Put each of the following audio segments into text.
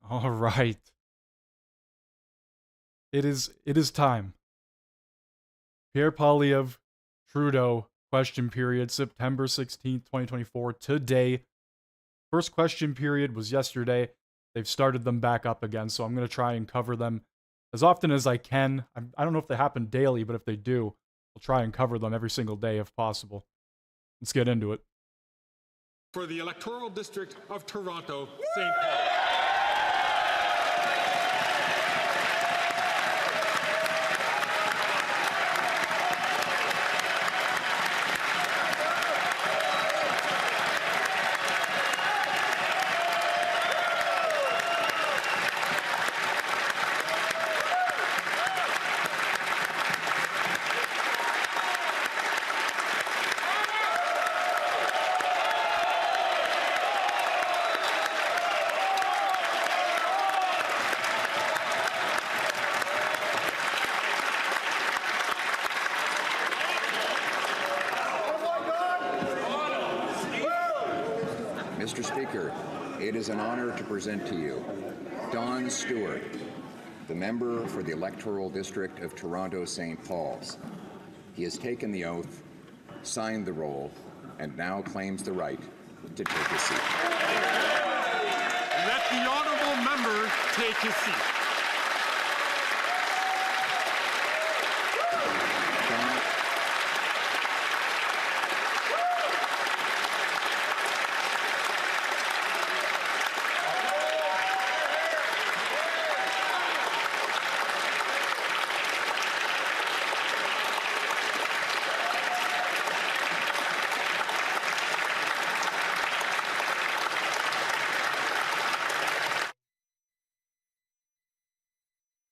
All right. It is time. Pierre Poilievre, Trudeau, question period, September 16th, 2024, today. First question period was yesterday. They've started them back up again, so I'm going to try and cover them as often as I can. I don't know if they happen daily, but if they do, I'll try and cover them every single day if possible. Let's get into it. For the electoral district of Toronto, St. Paul. Mr. Speaker, it is an honor to present to you Don Stewart, the member for the electoral district of Toronto St. Paul's. He has taken the oath, signed the roll, and now claims the right to take his seat. Let the honourable member take his seat.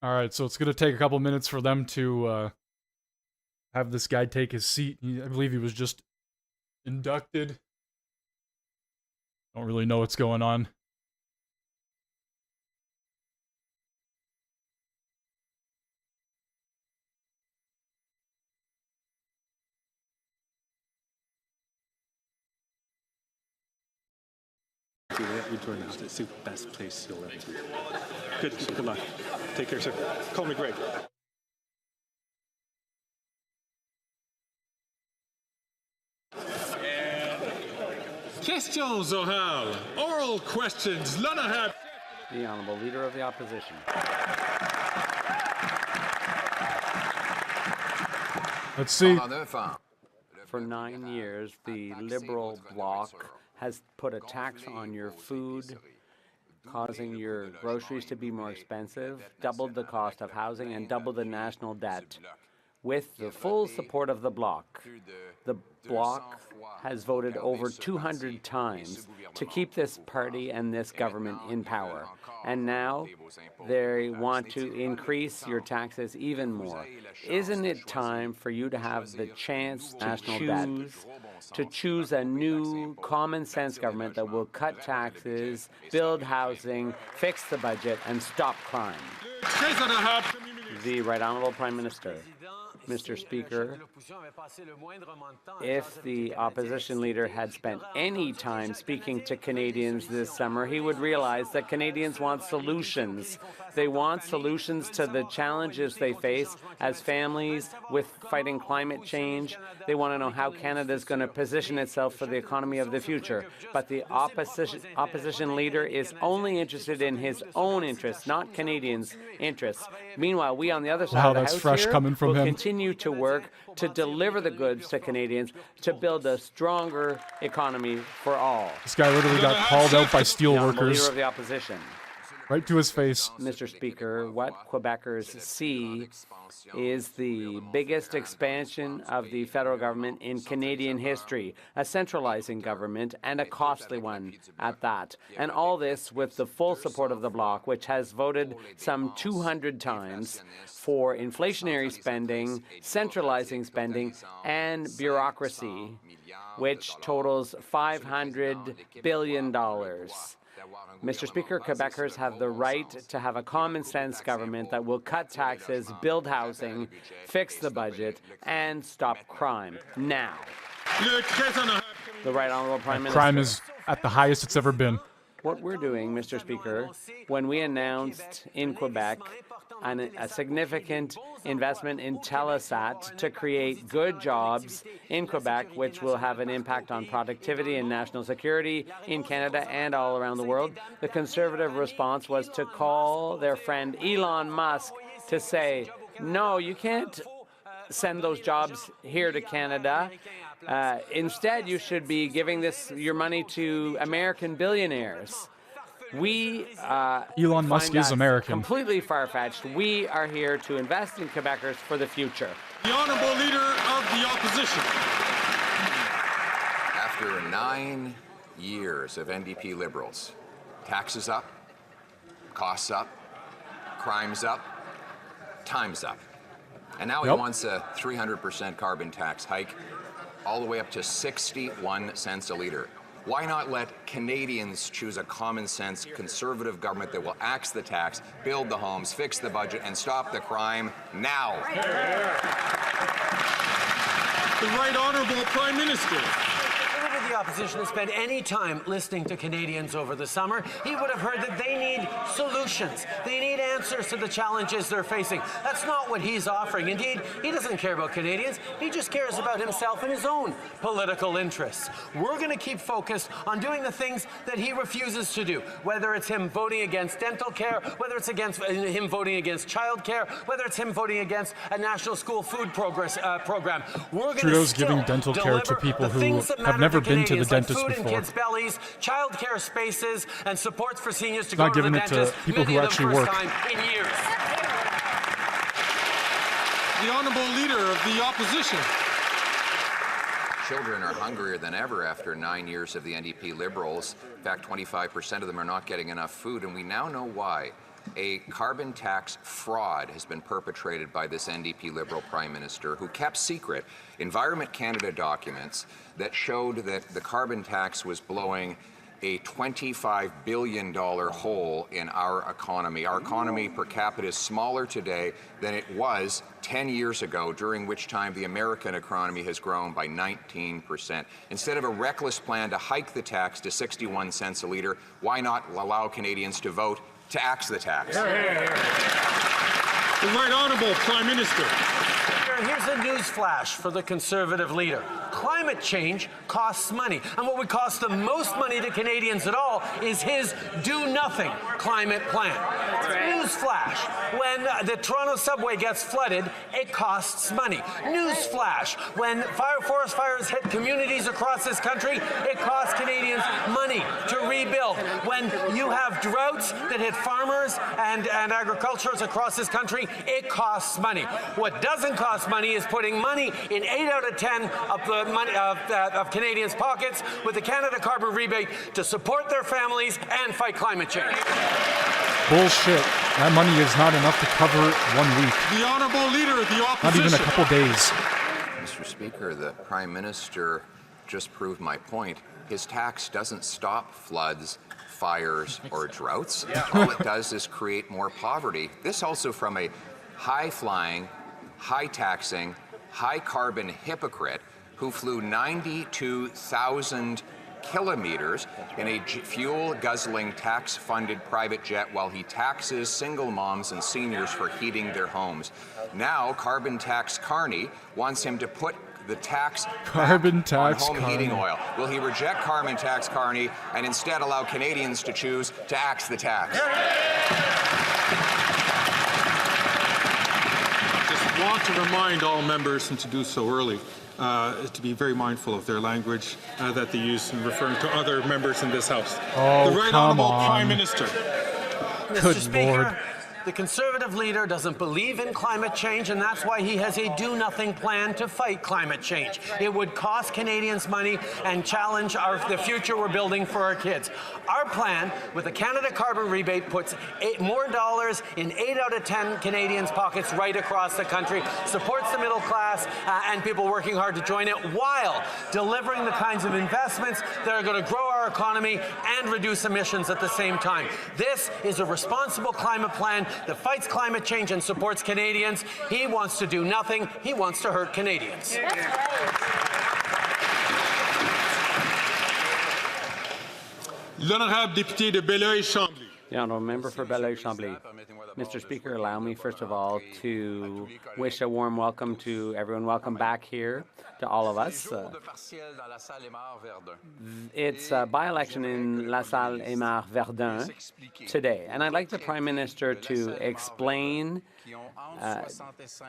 All right, so it's going to take a couple minutes for them to have this guy take his seat. I believe he was just inducted. Don't really know what's going on. You join us. It's the best place you'll ever be. Good luck. Take care, sir. Call me Greg. Questions orales. Oral questions. L'honorable. The Honourable Leader of the Opposition. Let's see. For 9 years, the Liberal bloc has put a tax on your food, causing your groceries to be more expensive, doubled the cost of housing, and doubled the national debt. With the full support of the bloc has voted over 200 times to keep this party and this government in power. And now they want to increase your taxes even more. Isn't it time for you to have the chance to choose a new common sense government that will cut taxes, build housing, fix the budget, and stop crime? The Right Honourable Prime Minister. Mr. Speaker, if the opposition leader had spent any time speaking to Canadians this summer, he would realize that Canadians want solutions. They want solutions to the challenges they face as families with fighting climate change. They want to know how Canada is going to position itself for the economy of the future. But the opposition leader is only interested in his own interests, not Canadians' interests. Meanwhile, we on the other side of the House fresh here coming from will him. continue to work to deliver the goods to Canadians, to build a stronger economy for all. This guy literally got called out by steel The Honourable workers Leader of the Opposition. right to his face. Mr. Speaker, what Quebecers see is the biggest expansion of the federal government in Canadian history, a centralizing government and a costly one at that. And all this with the full support of the Bloc, which has voted some 200 times for inflationary spending, centralizing spending, and bureaucracy, which totals $500 billion. Mr. Speaker, Quebecers have the right to have a common-sense government that will cut taxes, build housing, fix the budget, and stop crime now. The Right Honourable Prime Minister. Crime is at the highest it's ever been. What we're doing, Mr. Speaker, when we announced in Quebec a significant investment in Telesat to create good jobs in Quebec, which will have an impact on productivity and national security in Canada and all around the world, the Conservative response was to call their friend Elon Musk to say, no, you can't send those jobs here to Canada. Instead, you should be giving your money to American billionaires. We Elon Musk find is that American. Completely far-fetched. We are here to invest in Quebecers for the future. The Honourable Leader of the Opposition. After 9 years of NDP Liberals, taxes up, costs up, crimes up, time's up. And now he wants a 300% carbon tax hike, all the way up to 61 cents a litre. Why not let Canadians choose a common-sense Conservative government that will axe the tax, build the homes, fix the budget, and stop the crime now? The Right Honourable Prime Minister. If the opposition had spent any time listening to Canadians over the summer, he would have heard that they need solutions. They need answers to the challenges they're facing. That's not what he's offering. Indeed, he doesn't care about Canadians. He just cares about himself and his own political interests. We're going to keep focused on doing the things that he refuses to do, whether it's him voting against dental care, whether it's him voting against child care, whether it's him voting against a national school food program. We're going Trudeau's giving dental care to people who have never been to the dentist like food before. in kids' bellies, childcare spaces, and supports for seniors to Not go to the giving it to dentist. people who many of them actually first work. time in years. The Honourable Leader of the Opposition. Children are hungrier than ever after 9 years of the NDP Liberals. In fact, 25% of them are not getting enough food, and we now know why. A carbon tax fraud has been perpetrated by this NDP Liberal Prime Minister, who kept secret Environment Canada documents that showed that the carbon tax was blowing a $25 billion hole in our economy. Our economy per capita is smaller today than it was 10 years ago, during which time the American economy has grown by 19%. Instead of a reckless plan to hike the tax to 61 cents a litre, why not allow Canadians to vote to axe the tax? The Right Honourable Prime Minister. Here's a news flash for the Conservative leader. Climate change costs money, and what would cost the most money to Canadians at all is his do-nothing climate plan. News flash: when the Toronto subway gets flooded, it costs money. News flash: when forest fires hit communities across this country, it costs Canadians money to rebuild. When you have droughts that hit farmers and agriculturists across this country, it costs money. What doesn't cost money is putting money in 8 out of 10 of the money of Canadians' pockets with the Canada carbon rebate to support their families and fight climate change. Bullshit. That money is not enough to cover 1 week. The Honourable Leader of the Opposition. Not even a couple days. Mr. Speaker, the Prime Minister just proved my point. His tax doesn't stop floods, fires, or droughts. All it does is create more poverty. This also from a high-flying, high-taxing, high-carbon hypocrite who flew 92,000 kilometers in a fuel-guzzling, tax-funded private jet while he taxes single moms and seniors for heating their homes. Now, Carbon Tax Carney wants him to put the tax Carbon back tax on home Carney. heating oil. Will he reject Carbon Tax Carney and instead allow Canadians to choose to axe the tax? Just want to remind all members, and to do so early, to be very mindful of their language that they use in referring to other members in this House. Oh, the Right come Honourable on. Prime Minister. Mr. Good Speaker, Lord. the Conservative leader doesn't believe in climate change, and that's why he has a do-nothing plan to fight climate change. It would cost Canadians money and challenge the future we're building for our kids. Our plan, with the Canada carbon rebate, puts more dollars in 8 out of 10 Canadians' pockets right across the country, supports the middle class and people working hard to join it, while delivering the kinds of investments that are going to grow our economy and reduce emissions at the same time. This is a responsible climate plan that fights climate change and supports Canadians. He wants to do nothing. He wants to hurt Canadians. L'honorable député de Belleuil-Chambly. The honourable member for Belleuil-Chambly. Mr. Speaker, allow me first of all to wish a warm welcome to everyone. Welcome back here to all of us. It's a by-election in La Salle et Mar Verdun today, and I'd like the Prime Minister to explain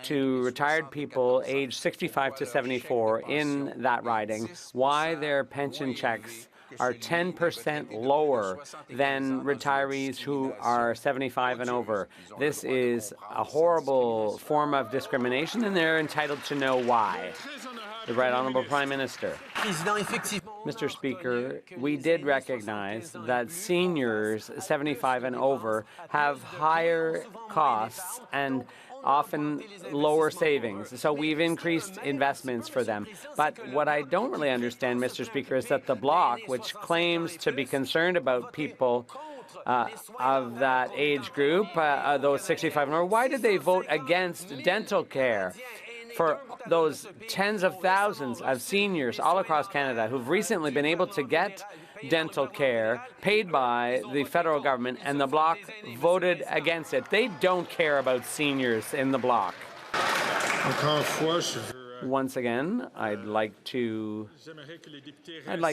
to retired people aged 65 to 74 in that riding why their pension checks are 10% lower than retirees who are 75 and over. This is a horrible form of discrimination, and they're entitled to know why. The Right Honourable Prime Minister. Mr. Speaker, we did recognize that seniors 75 and over have higher costs and often lower savings. So we've increased investments for them. But what I don't really understand, Mr. Speaker, is that the Bloc, which claims to be concerned about people of that age group, those 65 and over, why did they vote against dental care for those tens of thousands of seniors all across Canada who've recently been able to get dental care paid by the federal government, and the Bloc voted against it? They don't care about seniors in the Bloc. Once again, I'd like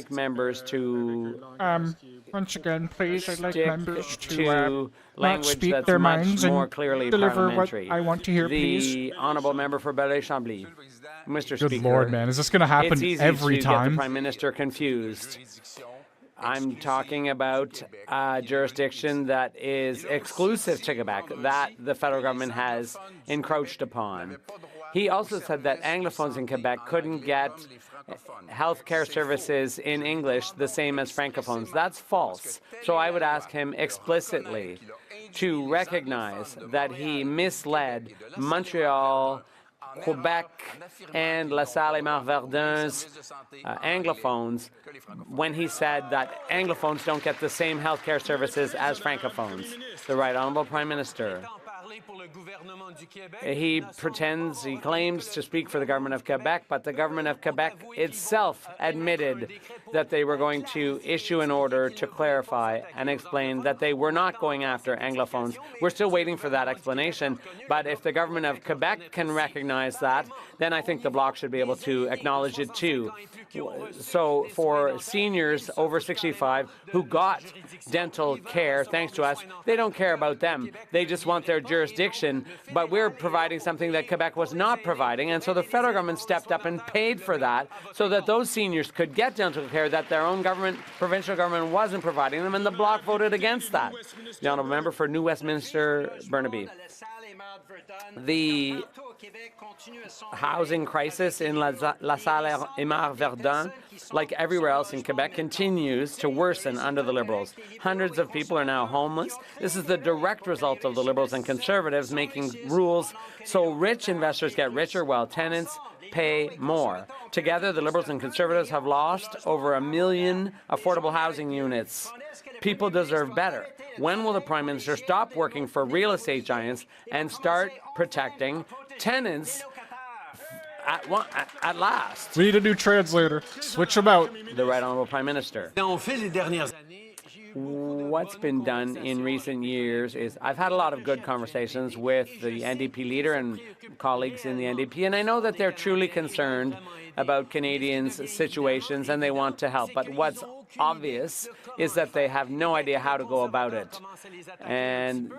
members to once again, please, I'd like stick members to not language speak that's their much minds more and clearly deliver what parliamentary. I want to hear, please. The honourable member for Belleuil-Chambly. Mr. Good Speaker, Lord, man. Is this going to happen it's easy every to time? get the Prime Minister confused. I'm talking about a jurisdiction that is exclusive to Quebec, that the federal government has encroached upon. He also said that Anglophones in Quebec couldn't get health care services in English the same as Francophones. That's false. So I would ask him explicitly to recognize that he misled Montreal, Quebec, and La Salle et Mar Verdun's Anglophones when he said that Anglophones don't get the same health care services as Francophones. The Right Honourable Prime Minister. He claims to speak for the government of Quebec, but the government of Quebec itself admitted that they were going to issue an order to clarify and explain that they were not going after Anglophones. We're still waiting for that explanation, but if the government of Quebec can recognize that, then I think the Bloc should be able to acknowledge it too. So for seniors over 65 who got dental care thanks to us, they don't care about them. They just want their jurisdiction, but we're providing something that Quebec was not providing, and so the federal government stepped up and paid for that so that those seniors could get dental care that their own government, provincial government, wasn't providing them, and the Bloc voted against that. The honourable member for New Westminster, Burnaby. The housing crisis in La Salle et Mar Verdun, like everywhere else in Quebec, continues to worsen under the Liberals. Hundreds of people are now homeless. This is the direct result of the Liberals and Conservatives making rules so rich investors get richer while tenants pay more. Together, the Liberals and Conservatives have lost over 1 million affordable housing units. People deserve better. When will the Prime Minister stop working for real estate giants and start protecting tenants at last? We need a new translator. Switch them out. The Right Honourable Prime Minister. What's been done in recent years is I've had a lot of good conversations with the NDP leader and colleagues in the NDP, and I know that they're truly concerned about Canadians' situations and they want to help. But what's obvious is that they have no idea how to go about it. And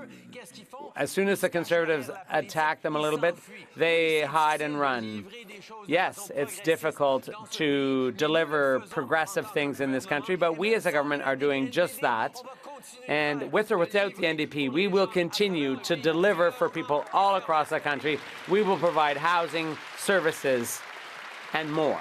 as soon as the Conservatives attack them a little bit, they hide and run. Yes, it's difficult to deliver progressive things in this country, but we as a government are doing just that. And with or without the NDP, we will continue to deliver for people all across the country. We will provide housing, services, and more.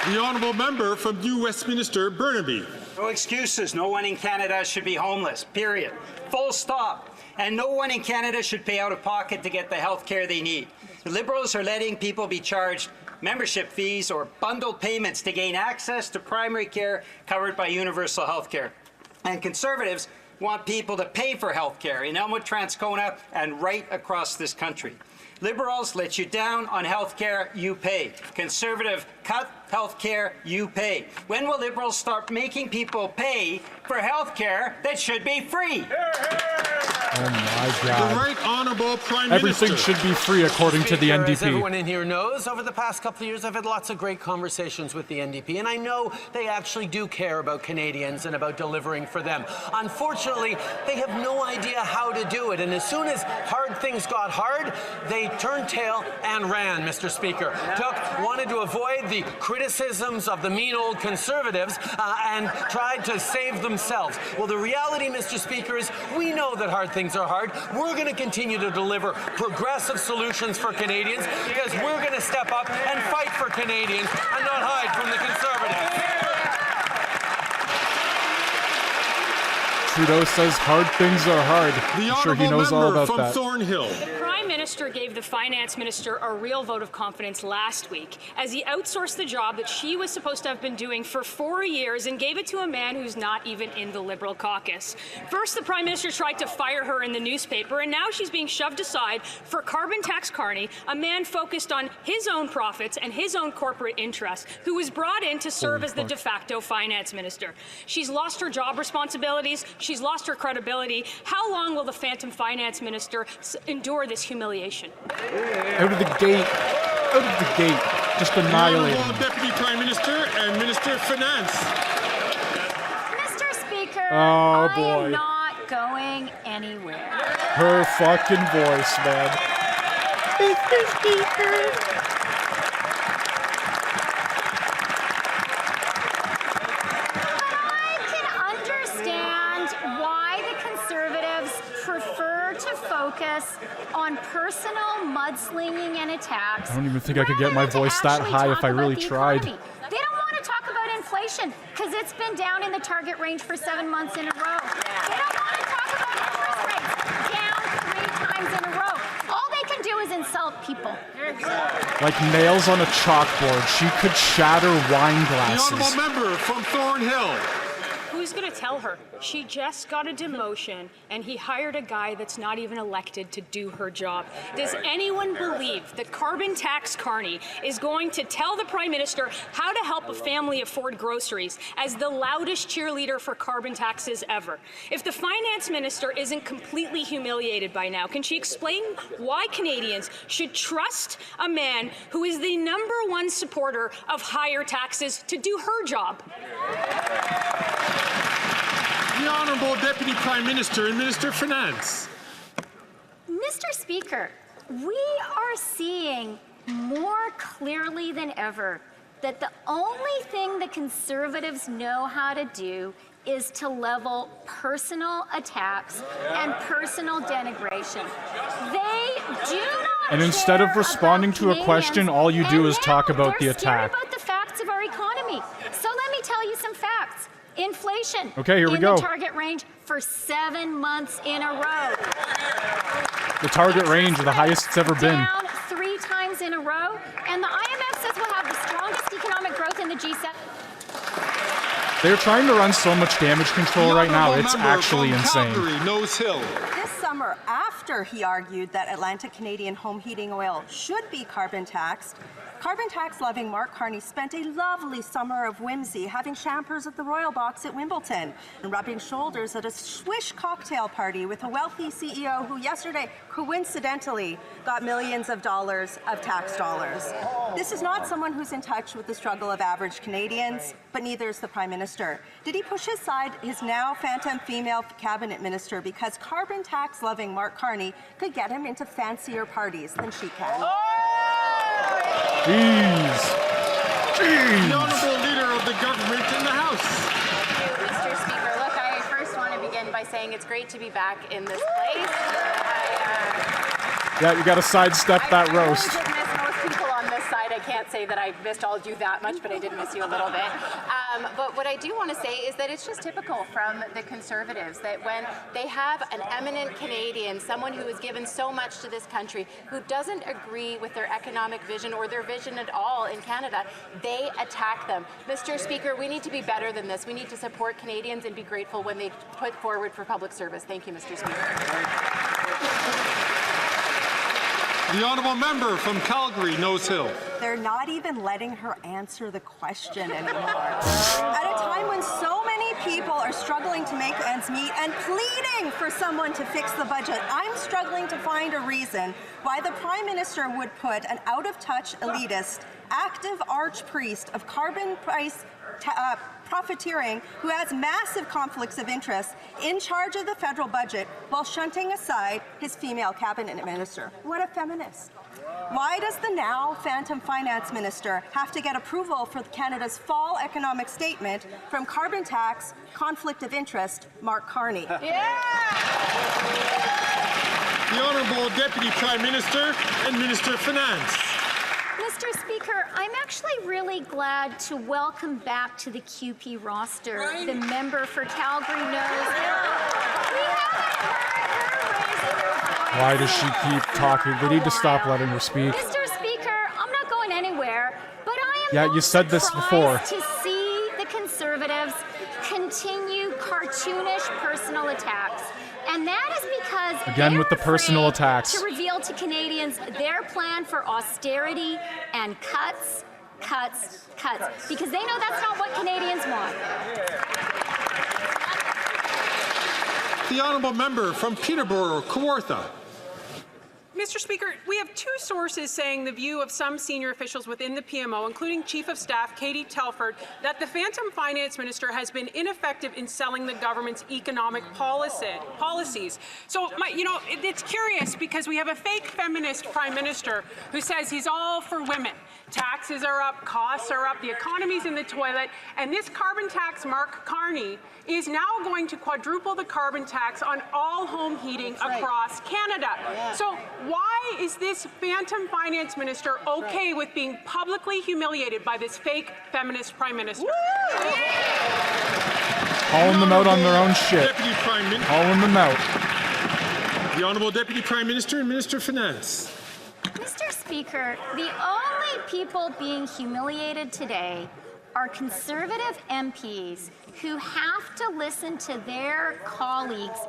The honourable member from New Westminster, Burnaby. No excuses. No one in Canada should be homeless, period. Full stop. And no one in Canada should pay out of pocket to get the health care they need. The Liberals are letting people be charged membership fees or bundled payments to gain access to primary care covered by universal health care. And Conservatives want people to pay for health care in Elmwood, Transcona, and right across this country. Liberals let you down on health care, you pay. Conservative cut health care, you pay. When will Liberals start making people pay for health care that should be free? Oh my The God. Right Honourable Prime Everything Minister. should be free according to the Speaker, as NDP. everyone in here knows, over the past couple of years, I've had lots of great conversations with the NDP, and I know they actually do care about Canadians and about delivering for them. Unfortunately, they have no idea how to do it, and as soon as hard things got hard, they turned tail and ran, Mr. Speaker. Wanted to avoid the criticisms of the mean old Conservatives and tried to save themselves. Well, the reality, Mr. Speaker, is we know that hard things are hard. We're going to continue to deliver progressive solutions for Canadians because we're going to step up and fight for Canadians and not hide from the Conservatives. Trudeau says hard things are hard. The I'm sure he Honourable knows all Member about from that. Thornhill. The Prime Minister gave the Finance Minister a real vote of confidence last week as he outsourced the job that she was supposed to have been doing for 4 years and gave it to a man who's not even in the Liberal caucus. First, the Prime Minister tried to fire her in the newspaper, and now she's being shoved aside for carbon tax Carney, a man focused on his own profits and his own corporate interests, who was brought in to serve as the de facto Finance Minister. She's lost her job responsibilities. She's lost her credibility. How long will the Phantom Finance Minister endure this humiliation? Out of the gate. Out of the gate. Just The annihilate Honourable him. Deputy Prime Minister and Minister of Finance. Mr. Speaker, Oh, I boy. am not going anywhere. Her fucking voice, man. Mr. Speaker. I can understand why the Conservatives prefer to focus on personal mudslinging and attacks. I don't even think I could get my rather than voice that actually high if talk I about really the tried. economy. They don't want to talk about inflation because it's been down in the target range for 7 months in a row. They don't want to talk about interest rates down 3 times in a row. All they can do is insult people. Like nails on a chalkboard. She could shatter wine The glasses. Honourable Member from Thornhill. Who's going to tell her? She just got a demotion, and he hired a guy that's not even elected to do her job. Does anyone believe that carbon tax Carney is going to tell the Prime Minister how to help a family afford groceries as the loudest cheerleader for carbon taxes ever? If the Finance Minister isn't completely humiliated by now, can she explain why Canadians should trust a man who is the #1 supporter of higher taxes to do her job? The Honourable Deputy Prime Minister and Minister of Finance. Mr. Speaker, we are seeing more clearly than ever that the only thing the Conservatives know how to do is to level personal attacks and personal denigration. They do not And instead of care responding about to a question, Canadians, all you do and is talk now about the they're scared attack. about the facts of our economy. So let me tell you some facts. Inflation Okay, here we in go. the target range for 7 months in a row. The target range, the highest it's ever been. Down 3 times in a row, and the IMF says we'll have the strongest economic growth in the G7. They're trying to run so much damage control right now, Honourable it's Member actually from insane. Calgary, Nose Hill. This summer, after he argued that Atlantic Canadian home heating oil should be carbon taxed, carbon tax-loving Mark Carney spent a lovely summer of whimsy having champers at the Royal Box at Wimbledon and rubbing shoulders at a swish cocktail party with a wealthy CEO who yesterday, coincidentally, got millions of dollars of tax dollars. This is not someone who's in touch with the struggle of average Canadians, but neither is the Prime Minister. Did he push aside his now phantom female cabinet minister because carbon tax-loving Mark Carney could get him into fancier parties than she can? Jeez. The Honourable Leader of the Government in the House. Thank you, Mr. Speaker. Look, I first want to begin by saying it's great to be back in this place. Yeah, you gotta sidestep that I roast. really did miss most people on this side. I can't say that I missed all of you that much, but I did miss you a little bit. But what I do want to say is that it's just typical from the Conservatives that when they have an eminent Canadian, someone who has given so much to this country, who doesn't agree with their economic vision or their vision at all in Canada, they attack them. Mr. Speaker, we need to be better than this. We need to support Canadians and be grateful when they put forward for public service. Thank you, Mr. Speaker. The honourable member from Calgary, Nose Hill. They're not even letting her answer the question anymore. At a time when so many people are struggling to make ends meet and pleading for someone to fix the budget, I'm struggling to find a reason why the Prime Minister would put an out-of-touch elitist, active archpriest of carbon price profiteering who has massive conflicts of interest in charge of the federal budget while shunting aside his female cabinet minister. What a feminist. Why does the now Phantom Finance Minister have to get approval for Canada's fall economic statement from carbon tax, conflict of interest, Mark Carney? The Honourable Deputy Prime Minister and Minister of Finance. Mr. Speaker, I'm actually really glad to welcome back to the QP roster the member for Calgary Nose Hill. Why does she keep talking? They need to stop letting her speak. Mr. Speaker, I'm not going anywhere, but I am Yeah, you said this before. to see the Conservatives continue cartoonish personal attacks. And that is because Again with the they're personal afraid attacks. to reveal to Canadians their plan for austerity and cuts, because they know that's not what Canadians want. The honourable member from Peterborough, Kawartha. Mr. Speaker, we have two sources saying the view of some senior officials within the PMO, including Chief of Staff Katie Telford, that the Phantom Finance Minister has been ineffective in selling the government's economic policies. So, it's curious because we have a fake feminist Prime Minister who says he's all for women. Taxes are up, costs are up, the economy's in the toilet, and this carbon tax, Mark Carney, is now going to quadruple the carbon tax on all home heating across Canada. So why is this Phantom Finance Minister okay with being publicly humiliated by this fake feminist Prime Minister? Calling them out on their own shit. Calling them out. The Honourable Deputy Prime Minister and Minister of Finance. Mr. Speaker, the only people being humiliated today are Conservative MPs who have to listen to their colleagues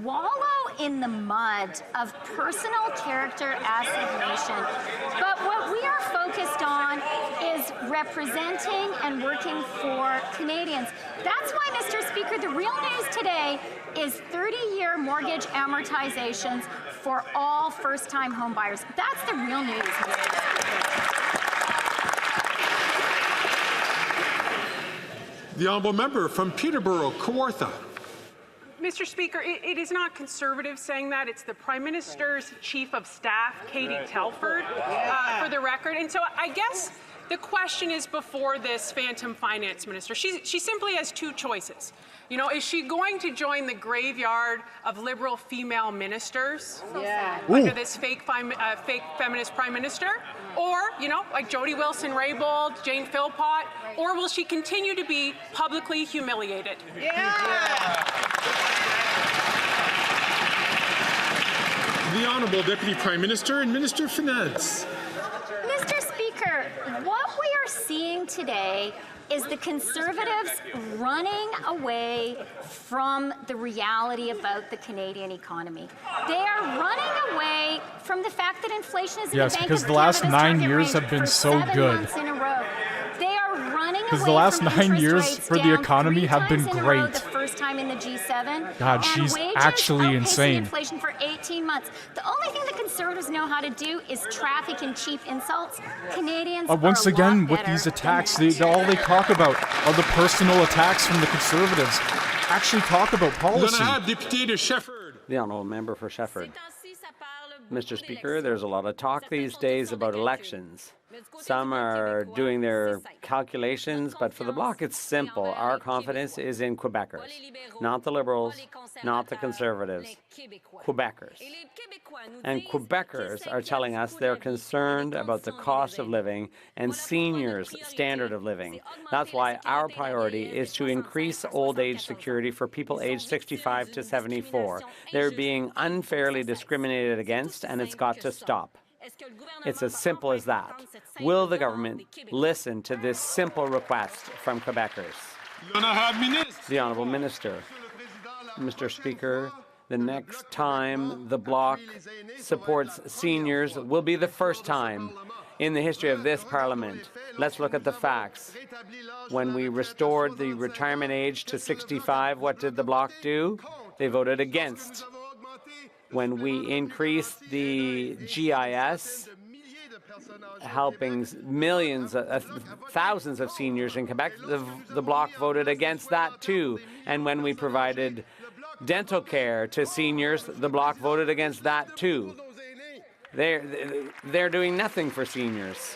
wallow in the mud of personal character assassination. But what we are focused on is representing and working for Canadians. That's why, Mr. Speaker, the real news today is 30-year mortgage amortizations for all first-time home buyers. That's the real news, Mr. Speaker. The honourable member from Peterborough, Kawartha. Mr. Speaker, it is not Conservatives saying that. It's the Prime Minister's Chief of Staff, Katie Telford, for the record. And so I guess the question is before this Phantom Finance Minister. She simply has two choices. Is she going to join the graveyard of liberal female ministers under this fake feminist Prime Minister? Or, like Jody Wilson-Raybould, Jane Philpott, or will she continue to be publicly humiliated? The Honourable Deputy Prime Minister and Minister of Finance. Mr. Speaker, what we are seeing today is the Conservatives running away from the reality about the Canadian economy. They are running away from the fact that inflation is in the Bank because of the last Canada's 9 target years range have been for so 7 good. months in a row. They are running away Because the last from 9 interest years rates for the down economy 3 have been times in a row, great. the first time in the G7. God, and she's wages actually outpacing insane. inflation for 18 months. The only thing the Conservatives know how to do is traffic in cheap insults. Canadians Once are a again, lot with better these than attacks, that. all they talk about are the personal attacks from the Conservatives. Actually talk about policy. The honourable member for Shefford. Mr. Speaker, there's a lot of talk these days about elections. Some are doing their calculations, but for the Bloc, it's simple. Our confidence is in Quebecers, not the Liberals, not the Conservatives, Quebecers. And Quebecers are telling us they're concerned about the cost of living and seniors' standard of living. That's why our priority is to increase old age security for people aged 65 to 74. They're being unfairly discriminated against, and it's got to stop. It's as simple as that. Will the government listen to this simple request from Quebecers? The Honourable Minister. Mr. Speaker, The next time the Bloc supports seniors will be the first time in the history of this Parliament. Let's look at the facts. When we restored the retirement age to 65, what did the Bloc do? They voted against. When we increased the GIS, helping millions, thousands of seniors in Quebec, the Bloc voted against that too. And when we provided dental care to seniors, the Bloc voted against that too. They're doing nothing for seniors.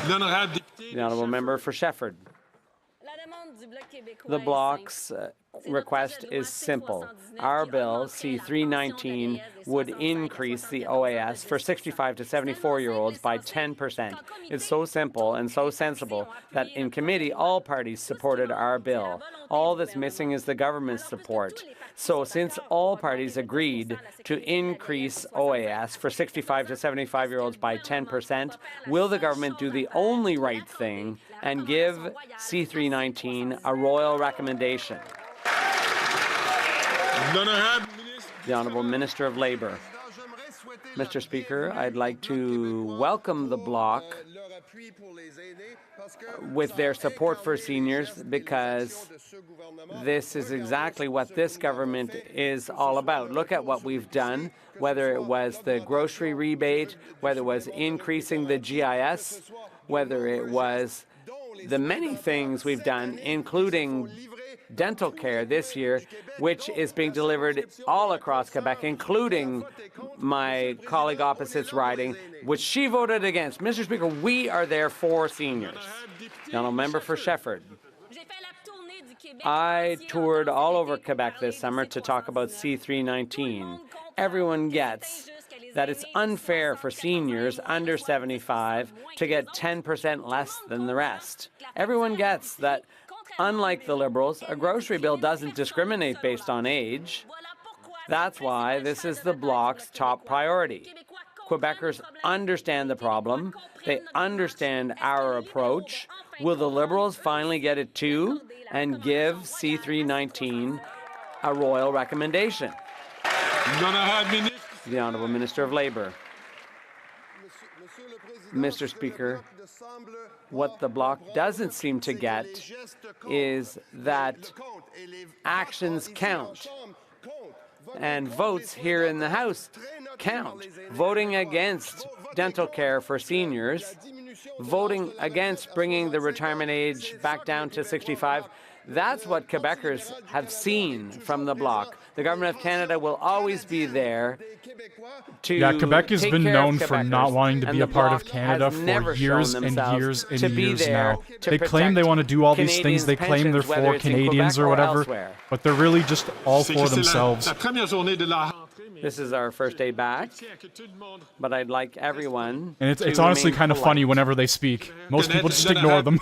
The honourable member for Shefford. The Bloc's request is simple. Our bill, C-319, would increase the OAS for 65 to 74-year-olds by 10%. It's so simple and so sensible that in committee, all parties supported our bill. All that's missing is the government's support. So since all parties agreed to increase OAS for 65 to 75-year-olds by 10%, will the government do the only right thing and give C-319 a royal recommendation? The Honourable Minister of Labour. Mr. Speaker, I'd like to welcome the Bloc with their support for seniors, because this is exactly what this government is all about. Look at what we've done, whether it was the grocery rebate, whether it was increasing the GIS, whether it was the many things we've done, including dental care this year, which is being delivered all across Quebec, including my colleague opposite's riding, which she voted against. Mr. Speaker, we are there for seniors. The honourable member for Shefford. I toured all over Quebec this summer to talk about C-319. Everyone gets that it's unfair for seniors under 75 to get 10% less than the rest. Everyone gets that, unlike the Liberals, a grocery bill doesn't discriminate based on age. That's why this is the Bloc's top priority. Quebecers understand the problem. They understand our approach. Will the Liberals finally get it too and give C-319 a royal recommendation? The Honourable Minister of Labour. Mr. Speaker, what the Bloc doesn't seem to get is that actions count and votes here in the House count. Voting against dental care for seniors, voting against bringing the retirement age back down to 65, that's what Quebecers have seen from the Bloc. The Government of Canada will always be there to Quebec has been known for not wanting to be a part of Canada for years and years and years now. They claim they want to do all these things. They claim they're for Canadians or whatever, but they're really just all for themselves. This is our first day back, but I'd like everyone and it's honestly kind of funny whenever they speak. Most people just ignore them.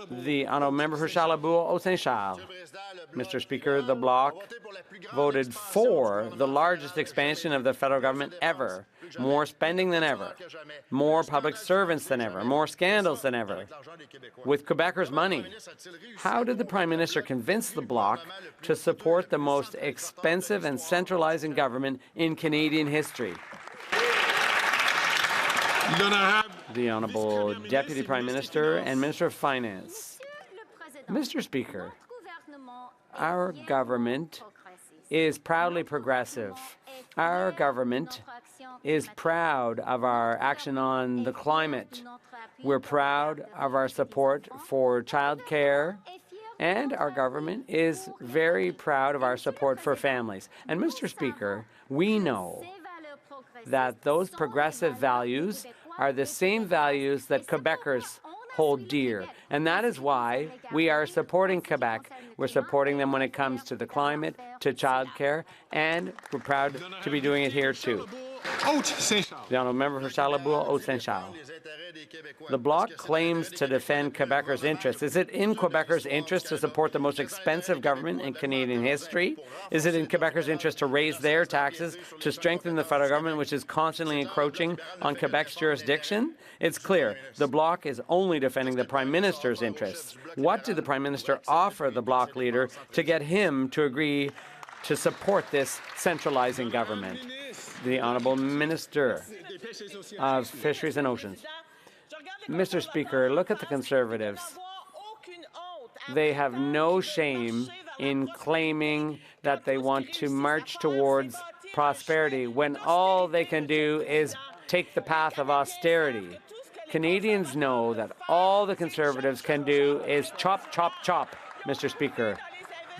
The honourable member for Chalabour-Saint-Charles. Mr. Speaker, the Bloc voted for the largest expansion of the federal government ever. More spending than ever. More public servants than ever. More scandals than ever. With Quebecers' money. How did the Prime Minister convince the Bloc to support the most expensive and centralizing government in Canadian history? The Honourable Deputy Prime Minister and Minister of Finance. Mr. Speaker, our government is proudly progressive. Our government is proud of our action on the climate. We're proud of our support for child care, and our government is very proud of our support for families. And Mr. Speaker, we know that those progressive values are the same values that Quebecers hold dear. And that is why we are supporting Quebec. We're supporting them when it comes to the climate, to childcare, and we're proud to be doing it here too. The honourable member for Charlebourg, Haute-Saint-Charles. The Bloc claims to defend Quebecers' interests. Is it in Quebecers' interest to support the most expensive government in Canadian history? Is it in Quebecers' interest to raise their taxes, to strengthen the federal government, which is constantly encroaching on Quebec's jurisdiction? It's clear the Bloc is only defending the Prime Minister's interests. What did the Prime Minister offer the Bloc leader to get him to agree to support this centralizing government? The Honourable Minister of Fisheries and Oceans. Mr. Speaker, look at the Conservatives. They have no shame in claiming that they want to march towards prosperity when all they can do is take the path of austerity. Canadians know that all the Conservatives can do is chop, chop, chop, Mr. Speaker.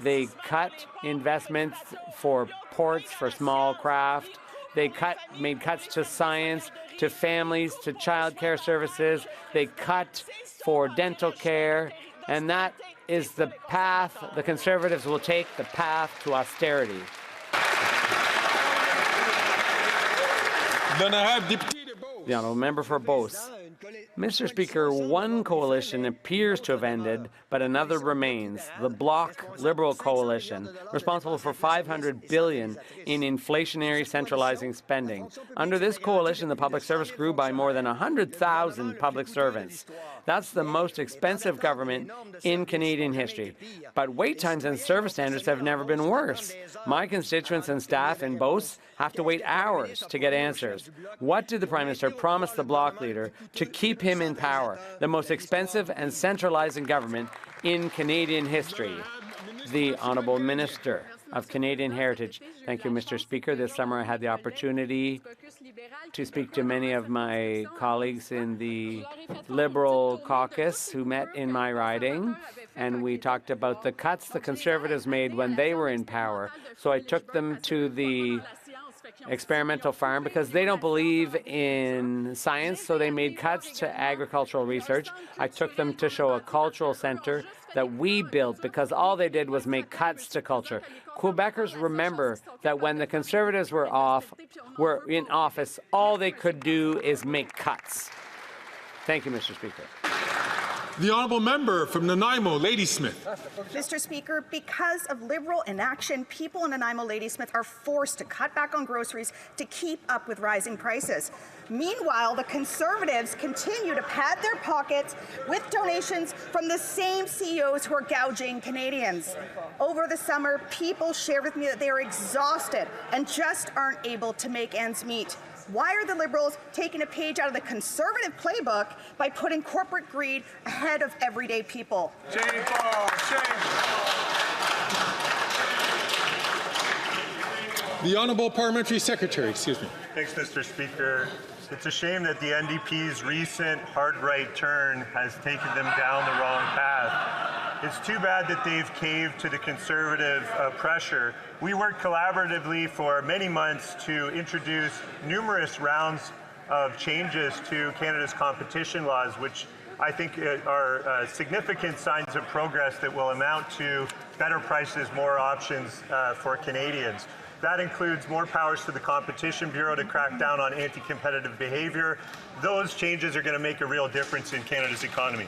They cut investments for ports, for small craft. They made cuts to science, to families, to child care services. They cut for dental care. And that is the path the Conservatives will take, the path to austerity. The honourable member for Beauce. Mr. Speaker, one coalition appears to have ended, but another remains, the Bloc Liberal coalition, responsible for $500 billion in inflationary centralizing spending. Under this coalition, the public service grew by more than 100,000 public servants. That's the most expensive government in Canadian history. But wait times and service standards have never been worse. My constituents and staff in Beauce have to wait hours to get answers. What did the Prime Minister promise the Bloc leader to keep him in power? The most expensive and centralizing government in Canadian history. The Honourable Minister of Canadian Heritage. Thank you, Mr. Speaker. This summer I had the opportunity to speak to many of my colleagues in the Liberal caucus who met in my riding, and we talked about the cuts the Conservatives made when they were in power. So I took them to the experimental farm because they don't believe in science, so they made cuts to agricultural research. I took them to show a cultural centre that we built because all they did was make cuts to culture. Quebecers remember that when the Conservatives were in office, all they could do is make cuts. Thank you, Mr. Speaker. The honourable member from Nanaimo, Ladysmith. Mr. Speaker, because of Liberal inaction, people in Nanaimo Ladysmith are forced to cut back on groceries to keep up with rising prices. Meanwhile, the Conservatives continue to pad their pockets with donations from the same CEOs who are gouging Canadians. Over the summer, people shared with me that they are exhausted and just aren't able to make ends meet. Why are the Liberals taking a page out of the Conservative playbook by putting corporate greed ahead of everyday people? Shameful! The Honourable Parliamentary Secretary, excuse me. Thanks, Mr. Speaker. It's a shame that the NDP's recent hard right turn has taken them down the wrong path. It's too bad that they've caved to the Conservative pressure. We worked collaboratively for many months to introduce numerous rounds of changes to Canada's competition laws, which I think are significant signs of progress that will amount to better prices, more options for Canadians. That includes more powers to the Competition Bureau to crack down on anti-competitive behavior. Those changes are going to make a real difference in Canada's economy.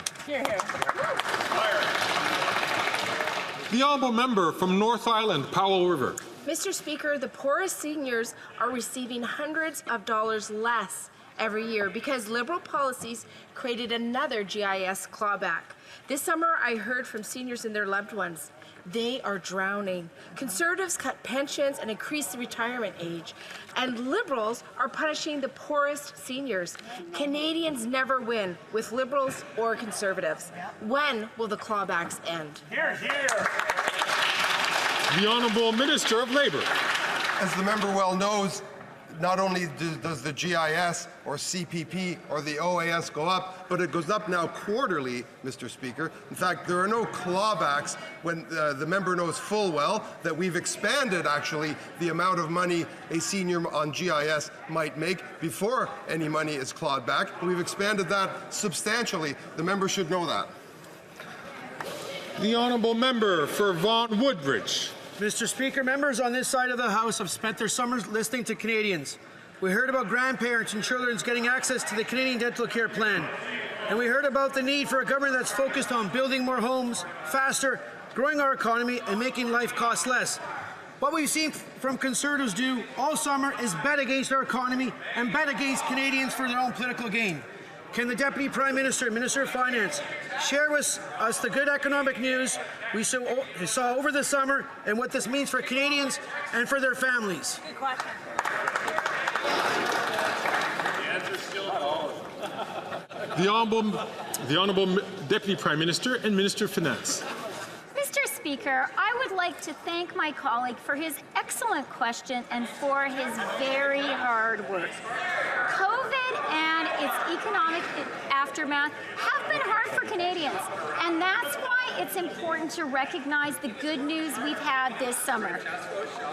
The honourable member from North Island, Powell River. Mr. Speaker, the poorest seniors are receiving hundreds of dollars less every year because Liberal policies created another GIS clawback. This summer, I heard from seniors and their loved ones. They are drowning. Conservatives cut pensions and increase the retirement age. And Liberals are punishing the poorest seniors. Canadians never win with Liberals or Conservatives. When will the clawbacks end? Hear, hear. The Honourable Minister of Labour. As the member well knows, not only does the GIS or CPP or the OAS go up, but it goes up now quarterly, Mr. Speaker. In fact, there are no clawbacks when the member knows full well that we've expanded, actually, the amount of money a senior on GIS might make before any money is clawed back. We've expanded that substantially. The member should know that. The Honourable Member for Vaughan Woodbridge. Mr. Speaker, members on this side of the House have spent their summers listening to Canadians. We heard about grandparents and children getting access to the Canadian Dental Care Plan. And we heard about the need for a government that's focused on building more homes, faster, growing our economy, and making life cost less. What we've seen from Conservatives do all summer is bet against our economy and bet against Canadians for their own political gain. Can the Deputy Prime Minister, Minister of Finance, share with us the good economic news we saw over the summer and what this means for Canadians and for their families? Good question. The Honourable Deputy Prime Minister and Minister of Finance. Mr. Speaker, I would like to thank my colleague for his excellent question and for his very hard work. COVID and its economic aftermath have been hard for Canadians, and that's why it's important to recognize the good news we've had this summer.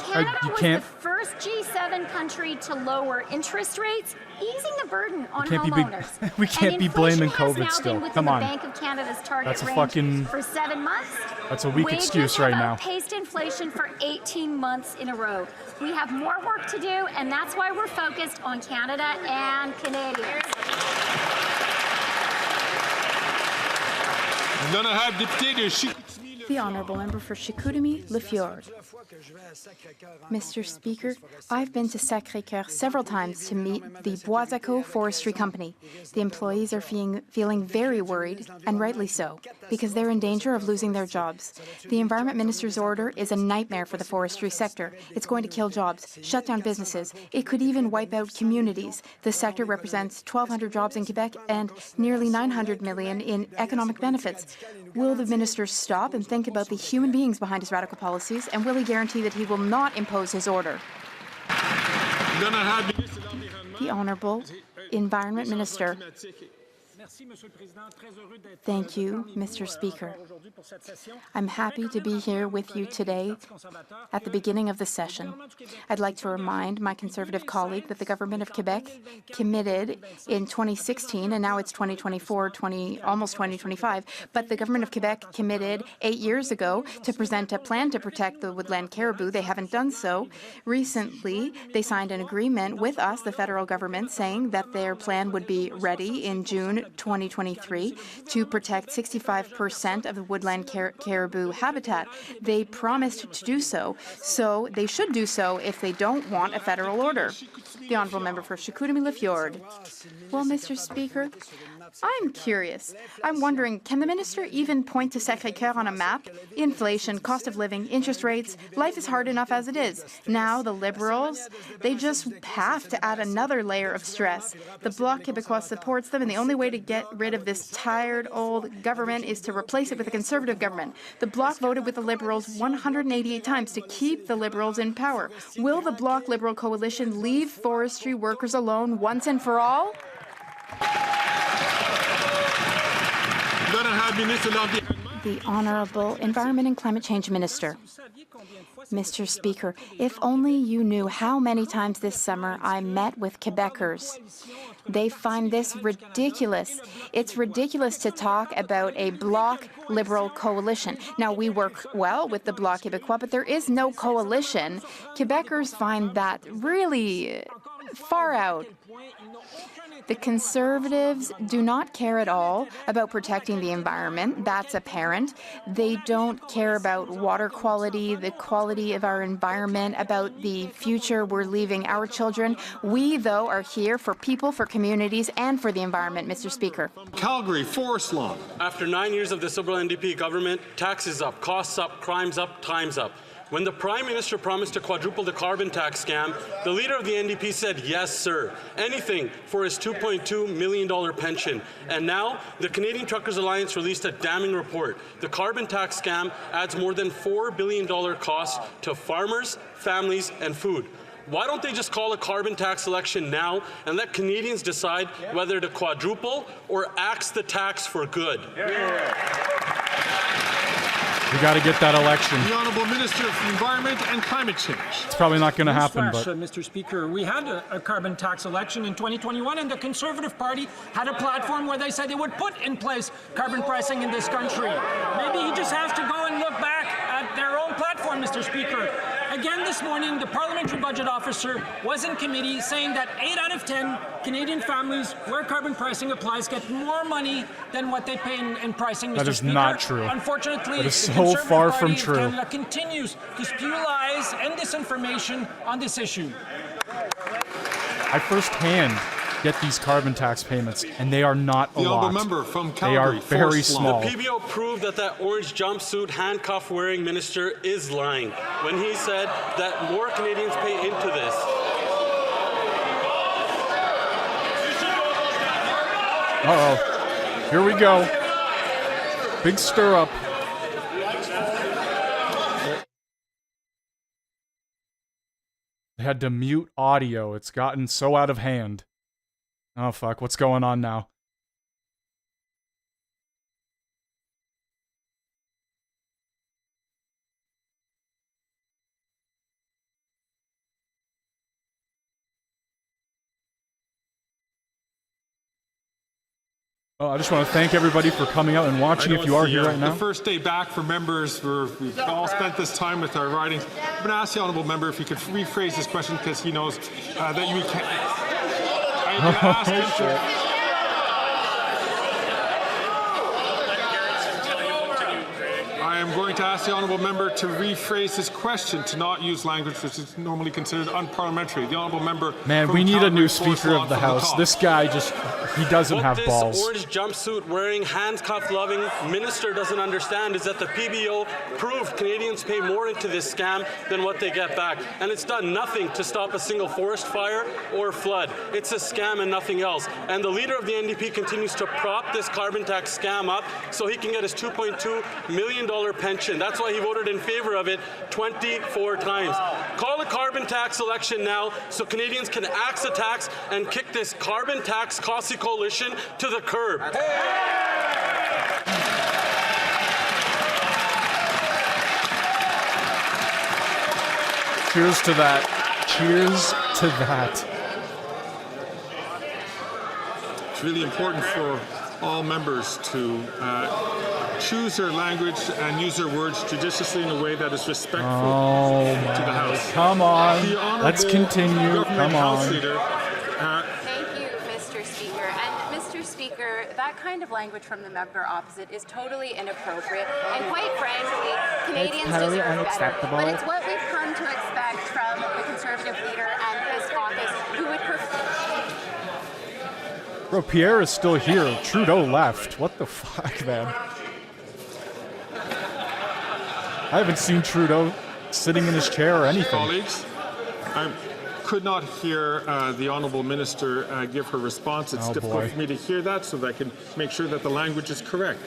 Canada was the first G7 country to lower interest rates, easing the burden on homeowners. We can't be blaming COVID still. Come on. Bank of Canada's target That's a range fucking... for 7 months. That's a weak excuse right now. Wages have outpaced inflation for 18 months in a row. We have more work to do, and that's why we're focused on Canada and Canadians. The Honourable Member for Chicoutimi-Le-Fjord. Mr. Speaker, I've been to Sacré-Cœur several times to meet the Boisacco Forestry Company. The employees are feeling very worried, and rightly so, because they're in danger of losing their jobs. The Environment Minister's order is a nightmare for the forestry sector. It's going to kill jobs, shut down businesses. It could even wipe out communities. The sector represents 1,200 jobs in Quebec and nearly 900 million in economic benefits. Will the minister stop and think about the human beings behind his radical policies, and will he guarantee that he will not impose his order? The Honourable Environment Minister. Thank you, Mr. Speaker. I'm happy to be here with you today at the beginning of the session. I'd like to remind my Conservative colleague that the Government of Quebec committed in 2016, and now it's 2024, almost 2025, but the Government of Quebec committed 8 years ago to present a plan to protect the woodland caribou. They haven't done so. Recently, they signed an agreement with us, the federal government, saying that their plan would be ready in June 2023 to protect 65% of the woodland caribou habitat. They promised to do so, so they should do so if they don't want a federal order. The Honourable Member for Chicoutimi-Le-Fjord. Well, Mr. Speaker, I'm curious. I'm wondering, can the minister even point to Sacré-Cœur on a map? Inflation, cost of living, interest rates, life is hard enough as it is. Now the Liberals, they just have to add another layer of stress. The Bloc Québécois supports them, and the only way to get rid of this tired old government is to replace it with a Conservative government. The Bloc voted with the Liberals 188 times to keep the Liberals in power. Will the Bloc Liberal coalition leave forestry workers alone once and for all? The Honourable Environment and Climate Change Minister. Mr. Speaker, if only you knew how many times this summer I met with Quebecers. They find this ridiculous. It's ridiculous to talk about a Bloc Liberal coalition. Now, we work well with the Bloc Québécois, but there is no coalition. Quebecers find that really far out. The Conservatives do not care at all about protecting the environment. That's apparent. They don't care about water quality, the quality of our environment, about the future we're leaving our children. We, though, are here for people, for communities, and for the environment, Mr. Speaker. Calgary, Forest Lawn. After 9 years of this Liberal NDP government, taxes up, costs up, crimes up, time's up. When the Prime Minister promised to quadruple the carbon tax scam, the leader of the NDP said, yes, sir, anything for his $2.2 million pension. And now, the Canadian Truckers Alliance released a damning report. The carbon tax scam adds more than $4 billion costs to farmers, families, and food. Why don't they just call a carbon tax election now and let Canadians decide whether to quadruple or axe the tax for good? We got to get that election. The Honourable Minister of Environment and Climate Change. It's probably not going to happen, but... Mr. Speaker, we had a carbon tax election in 2021, and the Conservative Party had a platform where they said they would put in place carbon pricing in this country. Maybe he just has to go and look back at their own platform, Mr. Speaker. Again, the this morning, the Parliamentary Budget Officer was in committee saying that 8 out of 10 Canadian families where carbon pricing applies get more money than what they pay in pricing, Mr. That is Speaker. not true. Unfortunately, That is the so Conservative far Party from of true. Canada continues to spew lies and disinformation on this issue. I firsthand get these carbon tax payments, and they are not a The lot. honourable member from They are Calgary, very Forest Lawn. small. The PBO proved that that orange jumpsuit, handcuff-wearing minister is lying when he said that more Canadians pay into this. Uh-oh. Here we go. Big stir-up. They had to mute audio. It's gotten so out of hand. Oh, fuck. What's going on now? Well, I just want to thank everybody for coming out and watching if you are here right now. The first day back for members, we've all spent this time with our ridings. I'm going to ask the honourable member if he could rephrase his question because he knows that you can't. I'm going to ask him to. I am going to ask the honourable member to rephrase his question, to not use language which is normally considered unparliamentary. The honourable member. Man, we need a new Speaker of the House. This guy just, he doesn't have balls. What this orange jumpsuit wearing, handcuff loving minister doesn't understand is that the PBO proved Canadians pay more into this scam than what they get back. And it's done nothing to stop a single forest fire or flood. It's a scam and nothing else. And the leader of the NDP continues to prop this carbon tax scam up so he can get his $2.2 million pension. That's why he voted in favor of it 24 times. Call a carbon tax election now so Canadians can axe the tax and kick this carbon tax costly coalition to the curb. Cheers to that. Cheers to that. It's really important for all members to choose their language and use their words judiciously in a way that is respectful to the House. Come on. The Honourable Let's continue. Government Come House on. Leader, Thank you, Mr. Speaker. And Mr. Speaker, that kind of language from the member opposite is totally inappropriate. And quite frankly, Canadians totally deserve unacceptable. better. But it's what we've come to expect from the Conservative leader and his caucus, who would prefer. Bro, Pierre is still here. Trudeau left. What the fuck, man? I haven't seen Trudeau sitting in his chair or anything. Colleagues, I could not hear the Honourable Minister give her response. It's difficult for me to hear that, so that I can make sure that the language is correct.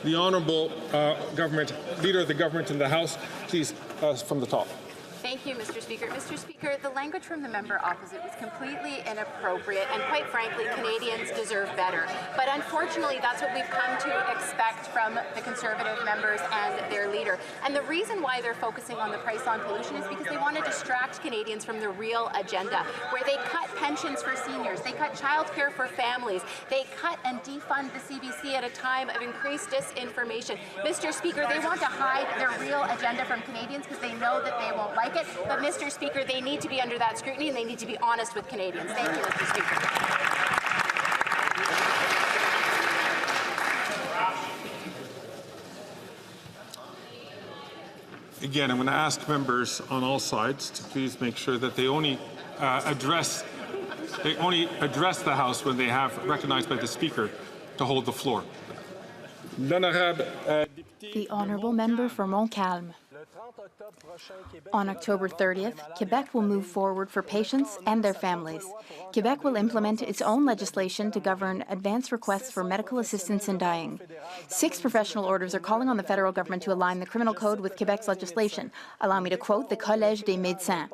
The Honourable Leader of the Government in the House, please, from the top. Thank you, Mr. Speaker. Mr. Speaker, the language from the member opposite was completely inappropriate, and quite frankly, Canadians deserve better. But unfortunately, that's what we've come to expect from the Conservative members and their leader. And the reason why they're focusing on the price on pollution is because they want to distract Canadians from the real agenda, where they cut pensions for seniors, they cut childcare for families, they cut and defund the CBC at a time of increased disinformation. Mr. Speaker, they want to hide their real agenda from Canadians because they know that they won't like it. But, Mr. Speaker, they need to be under that scrutiny and they need to be honest with Canadians. Thank you, Mr. Speaker. Again, I'm going to ask members on all sides to please make sure that they only address the House when they have recognized by the Speaker to hold the floor. The Honourable Member for Montcalm. On October 30th, Quebec will move forward for patients and their families. Quebec will implement its own legislation to govern advance requests for medical assistance in dying. 6 professional orders are calling on the federal government to align the criminal code with Quebec's legislation. Allow me to quote the Collège des médecins.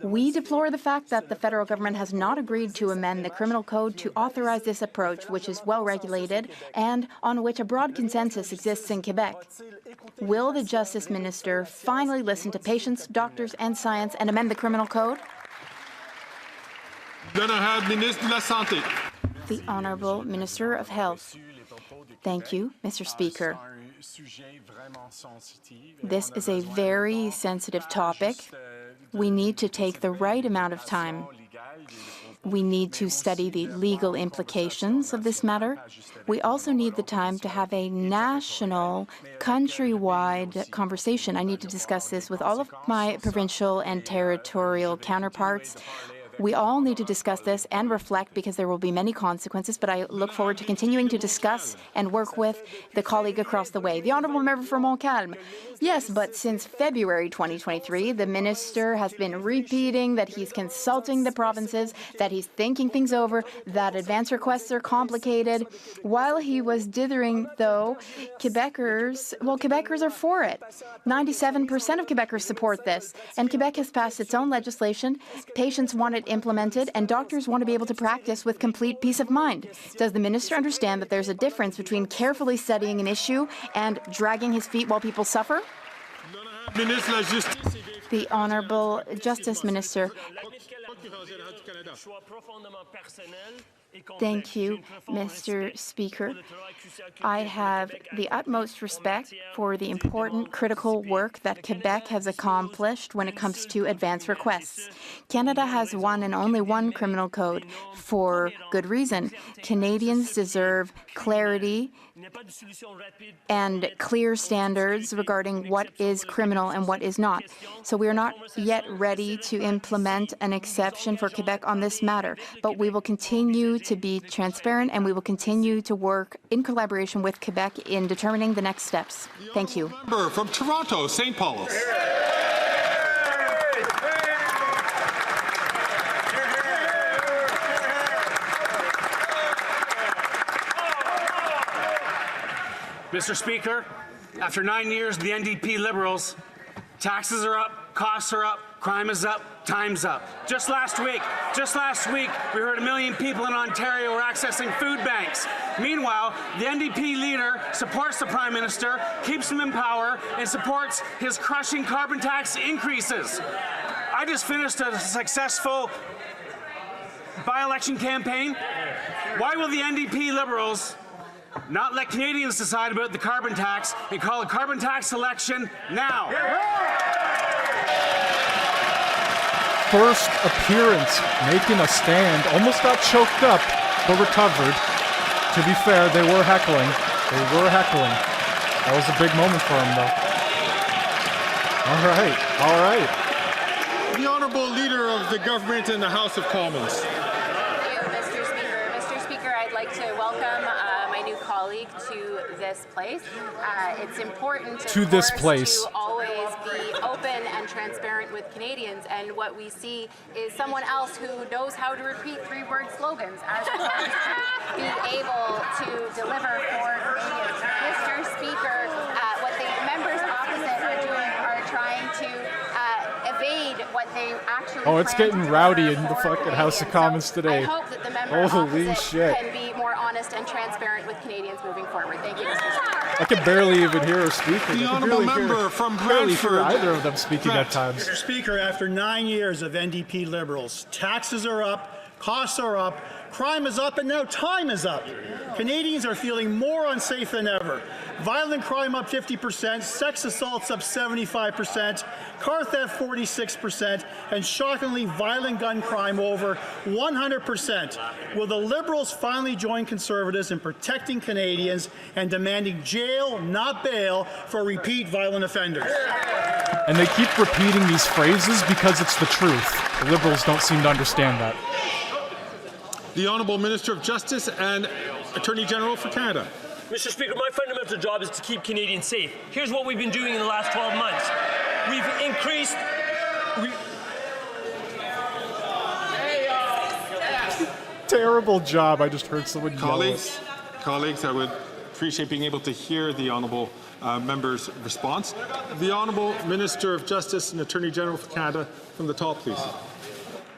We deplore the fact that the federal government has not agreed to amend the criminal code to authorize this approach, which is well regulated and on which a broad consensus exists in Quebec. Will the Justice Minister finally listen to patients, doctors, and science and amend the criminal code? The Honourable Minister of Health. Thank you, Mr. Speaker. This is a very sensitive topic. We need to take the right amount of time. We need to study the legal implications of this matter. We also need the time to have a national, countrywide conversation. I need to discuss this with all of my provincial and territorial counterparts. We all need to discuss this and reflect because there will be many consequences, but I look forward to continuing to discuss and work with the colleague across the way. The Honourable Member for Montcalm. Yes, but since February 2023, the minister has been repeating that he's consulting the provinces, that he's thinking things over, that advance requests are complicated. While he was dithering, though, Quebecers are for it. 97% of Quebecers support this, and Quebec has passed its own legislation. Patients want it implemented, and doctors want to be able to practice with complete peace of mind. Does the minister understand that there's a difference between carefully studying an issue and dragging his feet while people suffer? The Honourable Justice Minister. Thank you, Mr. Speaker. I have the utmost respect for the important, critical work that Quebec has accomplished when it comes to advance requests. Canada has one and only one criminal code for good reason. Canadians deserve clarity and clear standards regarding what is criminal and what is not. So we are not yet ready to implement an exception for Quebec on this matter, but we will continue to be transparent and we will continue to work in collaboration with Quebec in determining the next steps. Thank you. Member from Toronto, St. Paul's. Mr. Speaker, after 9 years of the NDP Liberals, taxes are up, costs are up, crime is up, time's up. Just last week, we heard 1 million people in Ontario are accessing food banks. Meanwhile, the NDP leader supports the Prime Minister, keeps him in power, and supports his crushing carbon tax increases. I just finished a successful by-election campaign. Why will the NDP Liberals not let Canadians decide about the carbon tax and call a carbon tax election now? First appearance, making a stand, almost got choked up, but recovered. To be fair, they were heckling. That was a big moment for him, though. All right. The Honourable Leader of the Government in the House of Commons. Thank you, Mr. Speaker. Mr. Speaker, I'd like to welcome my new colleague to this place. It's important to always be open and transparent with Canadians, and what we see is someone else who knows how to repeat three-word slogans as opposed to be able to deliver for Canadians. Mr. Speaker, what the members opposite are doing are trying to evade what they actually it's getting rowdy in the fucking House of Commons today. I hope that the members Holy opposite shit. can be more honest and transparent with Canadians moving forward. Thank you, Mr. Speaker. I can barely even hear her speaking. The Honourable Member from Brantford. Either of them speaking at times. Mr. Speaker, after 9 years of NDP Liberals, taxes are up, costs are up, crime is up, and now time is up. Canadians are feeling more unsafe than ever. Violent crime up 50%, sex assaults up 75%, car theft 46%, and shockingly violent gun crime over 100%. Will the Liberals finally join Conservatives in protecting Canadians and demanding jail, not bail, for repeat violent offenders? And they keep repeating these phrases because it's the truth. The Liberals don't seem to understand that. The Honourable Minister of Justice and Attorney General for Canada. Mr. Speaker, my fundamental job is to keep Canadians safe. Here's what we've been doing in the last 12 months. We've increased... Terrible job. I just heard someone yell. Colleagues, I would appreciate being able to hear the Honourable Member's response. The Honourable Minister of Justice and Attorney General for Canada, from the top, please.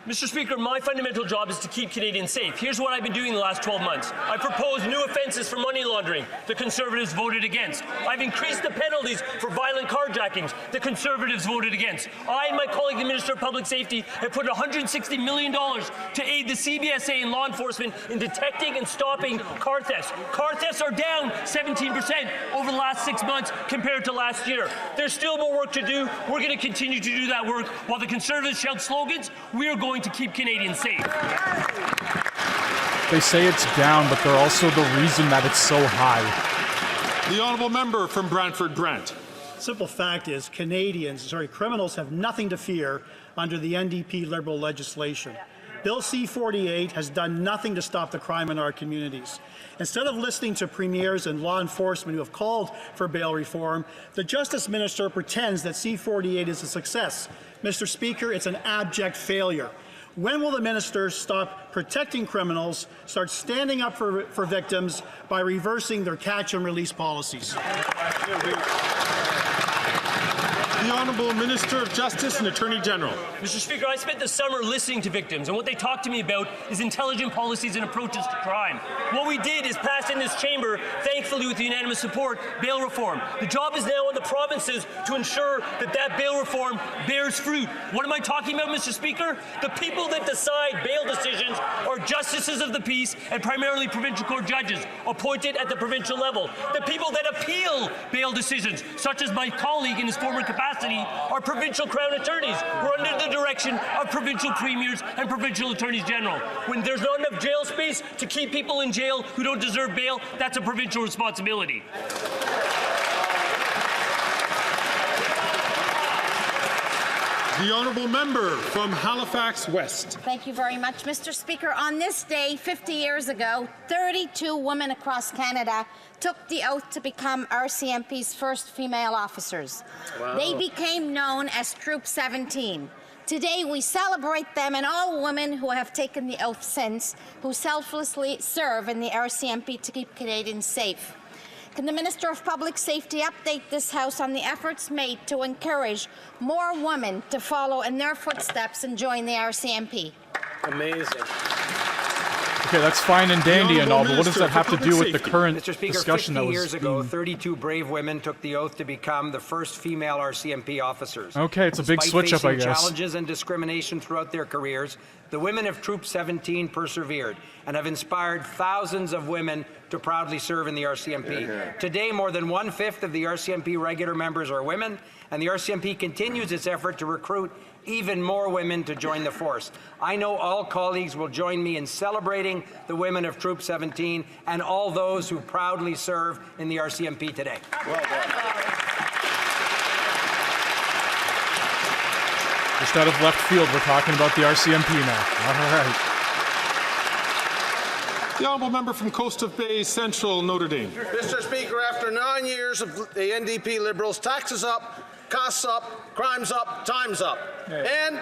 Mr. Speaker, my fundamental job is to keep Canadians safe. Here's what I've been doing the last 12 months. I proposed new offences for money laundering. The Conservatives voted against. I've increased the penalties for violent carjackings. The Conservatives voted against. I and my colleague, the Minister of Public Safety, have put $160 million to aid the CBSA and law enforcement in detecting and stopping car thefts. Car thefts are down 17% over the last 6 months compared to last year. There's still more work to do. We're going to continue to do that work. While the Conservatives shout slogans, we are going to keep Canadians safe. They say it's down, but they're also the reason that it's so high. The honourable member from Brantford Brant. Simple fact is criminals have nothing to fear under the NDP Liberal legislation. Bill C-48 has done nothing to stop the crime in our communities. Instead of listening to premiers and law enforcement who have called for bail reform, the Justice Minister pretends that C-48 is a success. Mr. Speaker, it's an abject failure. When will the minister stop protecting criminals, start standing up for victims by reversing their catch and release policies? The Honourable Minister of Justice and Attorney General. Mr. Speaker, I spent the summer listening to victims, and what they talk to me about is intelligent policies and approaches to crime. What we did is pass in this chamber, thankfully with unanimous support, bail reform. The job is now on the provinces to ensure that that bail reform bears fruit. What am I talking about, Mr. Speaker? The people that decide bail decisions are justices of the peace and primarily provincial court judges appointed at the provincial level. The people that appeal bail decisions, such as my colleague in his former capacity, are provincial crown attorneys who are under the direction of provincial premiers and provincial attorneys general. When there's not enough jail space to keep people in jail who don't deserve bail, that's a provincial responsibility. The honourable member from Halifax West. Thank you very much, Mr. Speaker. On this day, 50 years ago, 32 women across Canada took the oath to become RCMP's first female officers. Wow. They became known as Troop 17. Today, we celebrate them and all women who have taken the oath since, who selflessly serve in the RCMP to keep Canadians safe. Can the Minister of Public Safety update this House on the efforts made to encourage more women to follow in their footsteps and join the RCMP? Amazing. Okay, that's fine and dandy and all, but what does that have to do with the current Mr. Speaker, discussion 50 that was years ago, 32 brave women took the oath to become the first female RCMP officers. Okay, it's a big Despite switch up, I facing guess. Challenges and discrimination throughout their careers, the women of Troop 17 persevered and have inspired thousands of women to proudly serve in the RCMP. Today, more than 1/5 of the RCMP regular members are women, and the RCMP continues its effort to recruit even more women to join the force. I know all colleagues will join me in celebrating the women of Troop 17 and all those who proudly serve in the RCMP today. Well done. Just out of left field, we're talking about the RCMP now. All right. The honourable member from Coast of Bay Central, Notre Dame. Mr. Speaker, after 9 years of the NDP Liberals, taxes up, costs up, crimes up, time's up. And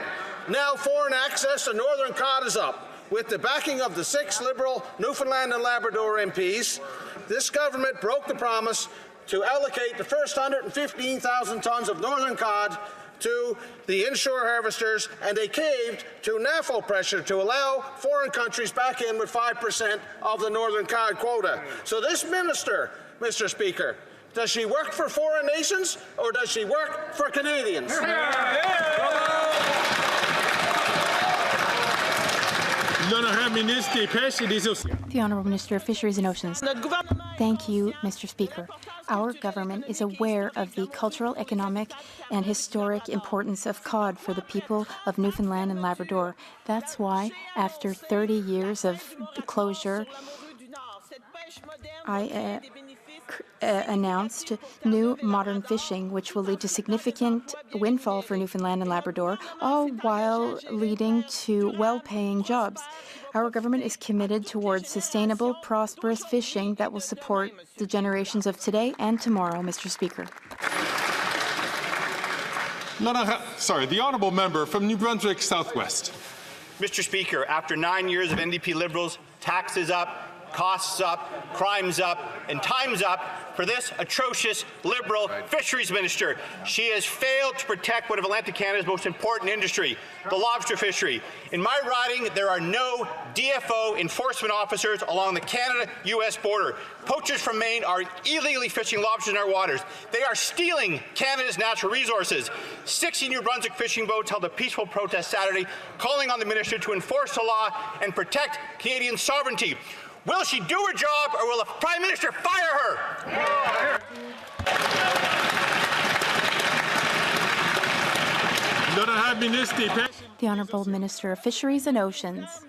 now foreign access to Northern Cod is up. With the backing of the 6 Liberal Newfoundland and Labrador MPs, this government broke the promise to allocate the first 115,000 tonnes of Northern Cod to the inshore harvesters, and they caved to NAFO pressure to allow foreign countries back in with 5% of the Northern Cod quota. So this minister, Mr. Speaker, does she work for foreign nations or does she work for Canadians? The Honourable Minister of Fisheries and Oceans. Thank you, Mr. Speaker. Our government is aware of the cultural, economic, and historic importance of cod for the people of Newfoundland and Labrador. That's why, after 30 years of closure, I announced new modern fishing, which will lead to significant windfall for Newfoundland and Labrador, all while leading to well-paying jobs. Our government is committed towards sustainable, prosperous fishing that will support the generations of today and tomorrow, Mr. Speaker. The honourable member from New Brunswick Southwest. Mr. Speaker, after 9 years of NDP Liberals, taxes up, costs up, crimes up, and time's up, for this atrocious Liberal Fisheries Minister. She has failed to protect one of Atlantic Canada's most important industry, the lobster fishery. In my riding, there are no DFO enforcement officers along the Canada-U.S. border. Poachers from Maine are illegally fishing lobsters in our waters. They are stealing Canada's natural resources. 60 New Brunswick fishing boats held a peaceful protest Saturday, calling on the minister to enforce the law and protect Canadian sovereignty. Will she do her job, or will the Prime Minister fire her? The Honourable Minister of Fisheries and Oceans.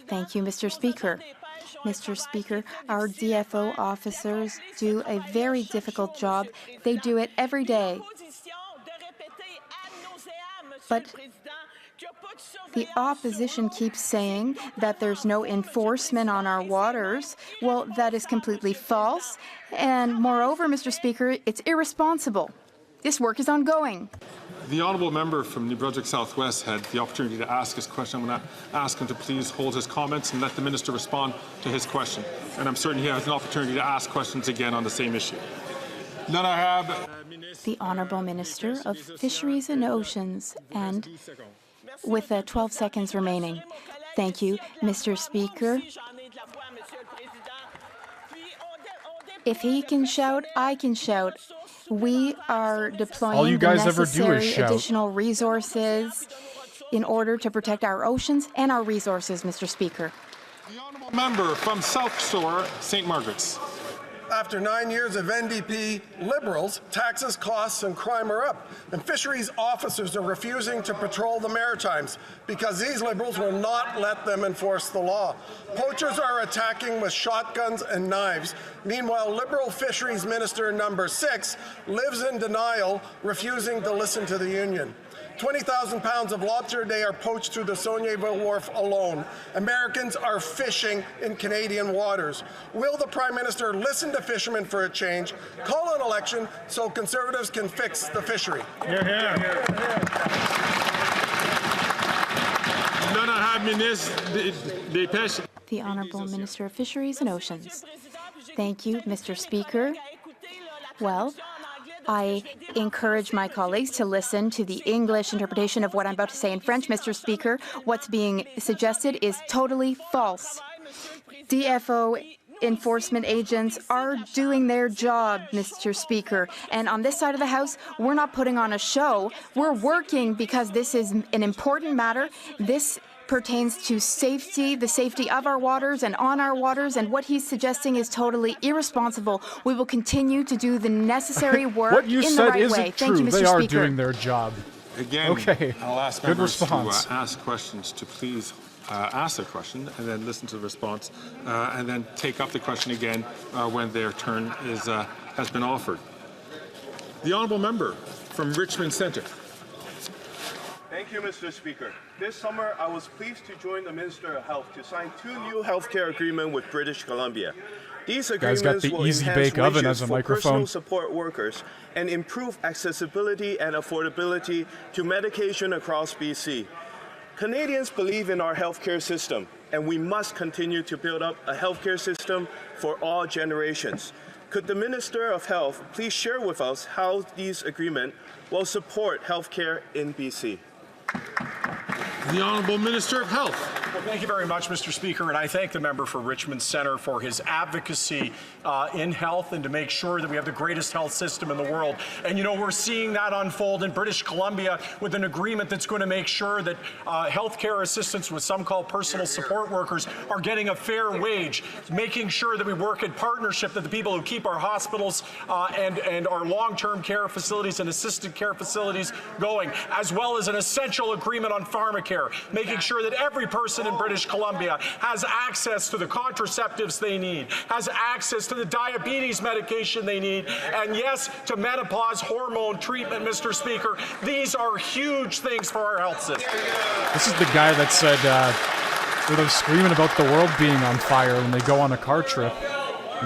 Thank you, Mr. Speaker. Mr. Speaker, our DFO officers do a very difficult job. They do it every day. But the opposition keeps saying that there's no enforcement on our waters. Well, that is completely false. And moreover, Mr. Speaker, it's irresponsible. This work is ongoing. The honourable member from New Brunswick Southwest had the opportunity to ask his question. I'm going to ask him to please hold his comments and let the minister respond to his question. And I'm certain he has an opportunity to ask questions again on the same issue. Then I have the Honourable Minister of Fisheries and Oceans, and with 12 seconds remaining. Thank you, Mr. Speaker. If he can shout, I can shout. We are deploying All you guys the ever do is necessary shout. additional resources in order to protect our oceans and our resources, Mr. Speaker. member from South Shore, St. Margaret's. After 9 years of NDP Liberals, taxes, costs, and crime are up, and fisheries officers are refusing to patrol the Maritimes because these Liberals will not let them enforce the law. Poachers are attacking with shotguns and knives. Meanwhile, Liberal Fisheries Minister number 6 lives in denial, refusing to listen to the union. 20,000 pounds of lobster a day are poached through the Saulnier-Ville Wharf alone. Americans are fishing in Canadian waters. Will the Prime Minister listen to fishermen for a change, call an election so Conservatives can fix the fishery? Hear, hear. The Honourable Minister of Fisheries and Oceans. Thank you, Mr. Speaker. Well, I encourage my colleagues to listen to the English interpretation of what I'm about to say in French, Mr. Speaker. What's being suggested is totally false. DFO enforcement agents are doing their job, Mr. Speaker. And on this side of the House, we're not putting on a show. We're working because this is an important matter. This pertains to safety, the safety of our waters and on our waters, and what he's suggesting is totally irresponsible. We will continue to do the necessary work what you in said the right isn't way. True. Thank you, Mr. They are Speaker. doing their job. Again, okay. I'll ask Good members response. to ask questions to please ask their question and then listen to the response and then take up the question again when their turn is, has been offered. The honourable member from Richmond Centre. Thank you, Mr. Speaker. This summer, I was pleased to join the Minister of Health to sign 2 new healthcare agreements with British Columbia. These Guy's got agreements the will Easy enhance Bake Oven wages as a for microphone. personal support workers and improve accessibility and affordability to medication across BC. Canadians believe in our healthcare system, and we must continue to build up a healthcare system for all generations. Could the Minister of Health please share with us how these agreements will support healthcare in BC? The Honourable Minister of Health. Well, thank you very much, Mr. Speaker, and I thank the member for Richmond Centre for his advocacy in health and to make sure that we have the greatest health system in the world. And, you know, we're seeing that unfold in British Columbia with an agreement that's going to make sure that healthcare assistants, what some call personal support workers, are getting a fair wage, making sure that we work in partnership, that the people who keep our hospitals and our long-term care facilities and assisted care facilities going, as well as an essential agreement on pharmacare, making sure that every person in British Columbia has access to the contraceptives they need, has access to the diabetes medication they need, and yes, to menopause hormone treatment, Mr. Speaker. These are huge things for our health system. This is the guy that said they're screaming about the world being on fire when they go on a car trip.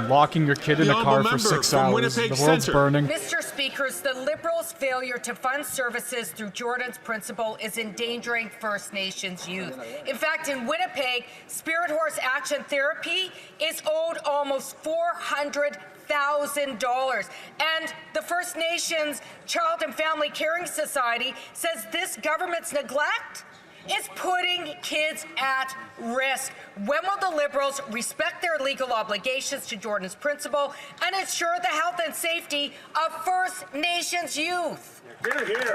Locking your kid in a car for 6 hours. The world's burning. Mr. Speakers, the Liberals' failure to fund services through Jordan's Principle is endangering First Nations youth. In fact, in Winnipeg, Spirit Horse Action Therapy is owed almost $400,000 $100,000. And the First Nations Child and Family Caring Society says this government's neglect is putting kids at risk. When will the Liberals respect their legal obligations to Jordan's Principle and ensure the health and safety of First Nations youth? Hear, hear.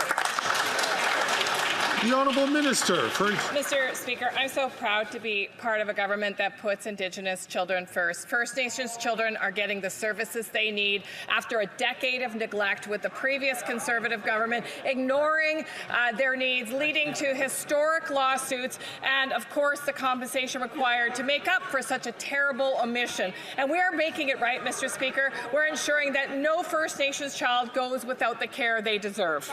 The Honourable Minister for... Mr. Speaker, I'm so proud to be part of a government that puts Indigenous children first. First Nations children are getting the services they need after a decade of neglect with the previous Conservative government ignoring their needs, leading to historic lawsuits and, of course, the compensation required to make up for such a terrible omission. And we are making it right, Mr. Speaker. We're ensuring that no First Nations child goes without the care they deserve.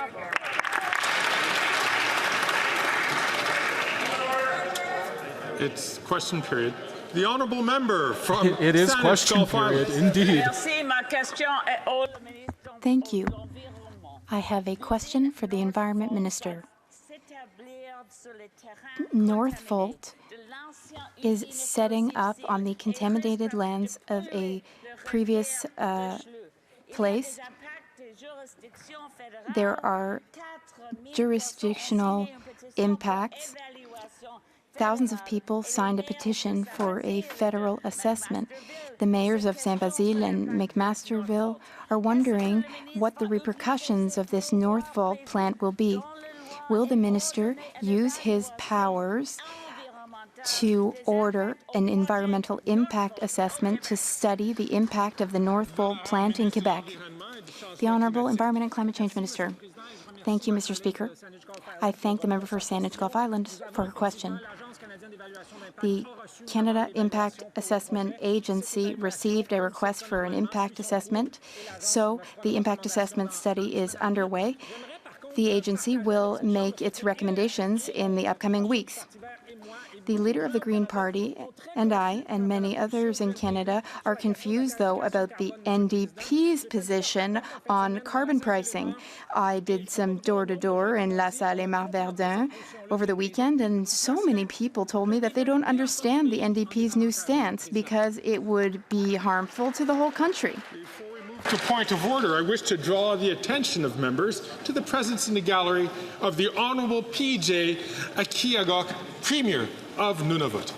It's question period. The honourable member from It is Saanich, question Gulf period, Islands. indeed. Thank you. I have a question for the Environment Minister. Northvolt is setting up on the contaminated lands of a previous place. There are jurisdictional impacts. Thousands of people signed a petition for a federal assessment. The mayors of Saint-Basile and McMasterville are wondering what the repercussions of this Northvolt plant will be. Will the minister use his powers to order an environmental impact assessment to study the impact of the Northvolt plant in Quebec? The Honourable Environment and Climate Change Minister. Thank you, Mr. Speaker. I thank the member for Saanich Gulf Islands for her question. The Canada Impact Assessment Agency received a request for an impact assessment, so the impact assessment study is underway. The agency will make its recommendations in the upcoming weeks. The leader of the Green Party and I and many others in Canada are confused, though, about the NDP's position on carbon pricing. I did some door-to-door in La Salle et Marverdun over the weekend, and so many people told me that they don't understand the NDP's new stance because it would be harmful to the whole country. To point of order, I wish to draw the attention of members to the presence in the gallery of the Honourable P.J. Akiagok, Premier of Nunavut.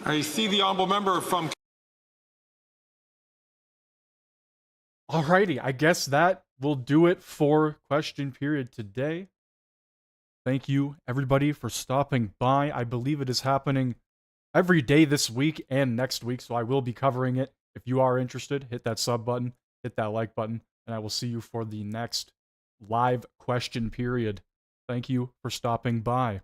I see the Honourable Member from... Alrighty, I guess that will do it for question period today. Thank you, everybody, for stopping by. I believe it is happening every day this week and next week, so I will be covering it. If you are interested, hit that sub button, hit that like button, and I will see you for the next live question period. Thank you for stopping by.